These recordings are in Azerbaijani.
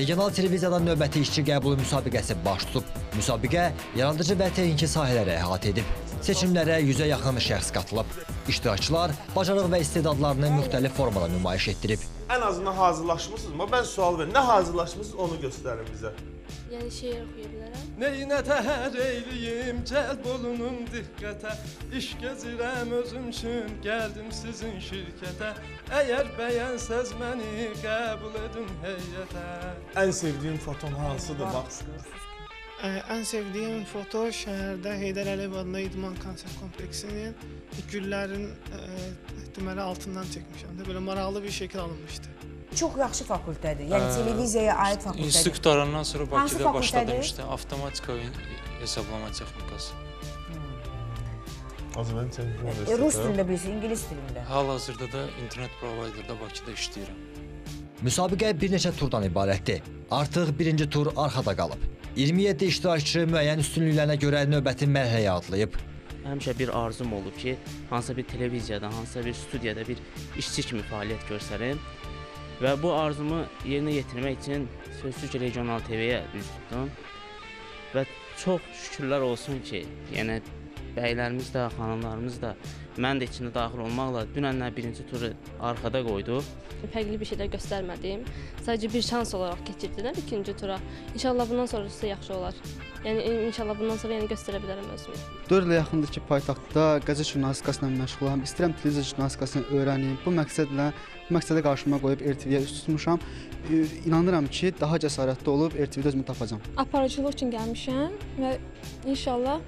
Regional televiziyadan növbəti işçi qəbulu müsabiqəsi baş tutub. Müsabiqə yaradıcı və texniki sahələrə əhatə edib. Seçimlərə 100-ə yaxın şəxs qatılıb. İştirakçılar bacarıq və istedadlarını müxtəlif formada nümayiş etdirib. Ən azından hazırlaşmışsınız mı? Ben sual verin. Ne hazırlaşmışsınız onu gösterin bize. Yəni şeir oxuya bilərəm. Neynə təhər eyliyim, cəlb olunum diqqətə. İş gəzirəm özüm üçün, gəldim sizin şirkətə. Əgər bəyənsəz məni qəbul edin heyətə. En sevdiğin foton hansıdır? Bak. Ən sevdiyim foto şəhərdə Heydər Əliyev adında İdman konsert kompleksinin güllərin deməli altından çəkmişəm də. Belə maraqlı bir şəkil alınmışdı. Çox yaxşı fakültədir. Yəni televiziyaya aid fakültədir. İnstitut qutarandan sonra Hansı Bakıda başladım fakültədir? işte avtomatika və hesablama texnikası. O zaman sen Rus dilində bilirsin, İngilis dilində. Hal-hazırda da internet provayderdə Bakıda işləyirəm. Müsabiqə bir neçə turdan ibarətdir. Artıq birinci tur arxada qalıb. 27 iştirakçı müəyyən üstünlüklərinə görə növbəti mərhələyə adlayıb. Həmişə bir arzum olub ki, hansısa bir televiziyada, hansısa bir studiyada bir işçi kimi fəaliyyət göstərim. Və bu arzumu yerinə yetirmək üçün sözsüz ki, Regional TV-yə üz tutdum. Və çox şükürlər olsun ki, yəni bəylərimiz də, xanımlarımız da mən də içində daxil olmaqla dünənlər birinci turu arxada qoyduq. Fərqli bir şeylər göstərmədim. Sadəcə bir şans olaraq keçirdim ikinci tura. İnşallah bundan sonrası yaxşı olar. Yəni inşallah bundan sonra yəni göstərə bilərəm özümü. 4 il yaxındır ki, paytaxtda qəzet jurnalistikası ilə məşğulam. İstəyirəm televiziya jurnalistikasını öyrənim. Bu məqsədə qarşıma qoyub RTV-yə üst tutmuşam. İnanıram ki, daha cəsarətli olub RTV-də özümü tapacam. Aparıcılıq üçün gəlmişəm və inşallah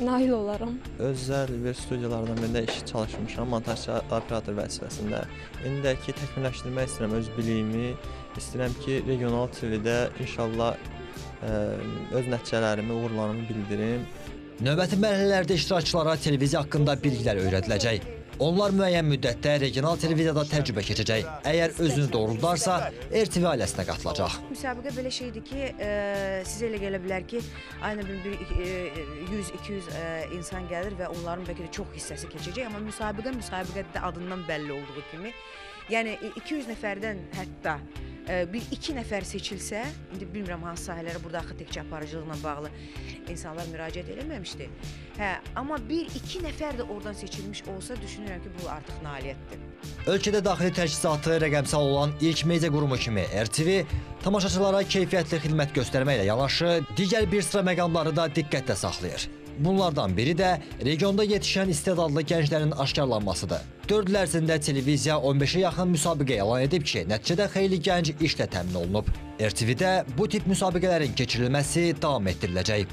nail olaram. Özəl bir studiyalardan birində iş çalışmışam, montajçı operator vəzifəsində. İndi də ki, təkmilləşdirmək istəyirəm öz biliyimi. İstəyirəm ki, Regional TV-də inşallah öz nəticələrimi, uğurlarımı bildirim. Növbəti mərhələlərdə iştirakçılara televiziya haqqında bilgilər öyrədiləcək. Onlar müəyyən müddətdə regional televiziyada təcrübə keçəcək. Əgər özünü doğruldarsa, RTV ailəsinə qatılacaq. Müsabiqə belə şeydir ki, sizə elə gələ bilər ki, aynı bir 100-200 insan gəlir və onların bəlkə də çox hissəsi keçəcək. Amma müsabiqədə adından bəlli olduğu kimi, yəni 200 nəfərdən hətta bir 2 nəfər seçilsə, indi bilmirəm hansı sahələrə burada axı təkcə aparıcılıqla bağlı insanlar müraciət eləməmişdi. Amma 1-2 nəfər də oradan seçilmiş olsa düşünürəm ki, bu artıq nailiyyətdir. Ölkədə daxili təchizatı rəqəmsal olan ilk media qurumu kimi RTV tamaşaçılara keyfiyyətli xidmət göstərməklə yanaşı, digər bir sıra məqamları da diqqətdə saxlayır. Bunlardan biri də regionda yetişən istedadlı gənclərin aşkarlanmasıdır. 4 il ərzində televiziya 15-ə yaxın müsabiqə elan edib ki, nəticədə xeyli gənc işlə təmin olunub. RTV-də bu tip müsabiqələrin keçirilməsi davam etdiriləcək.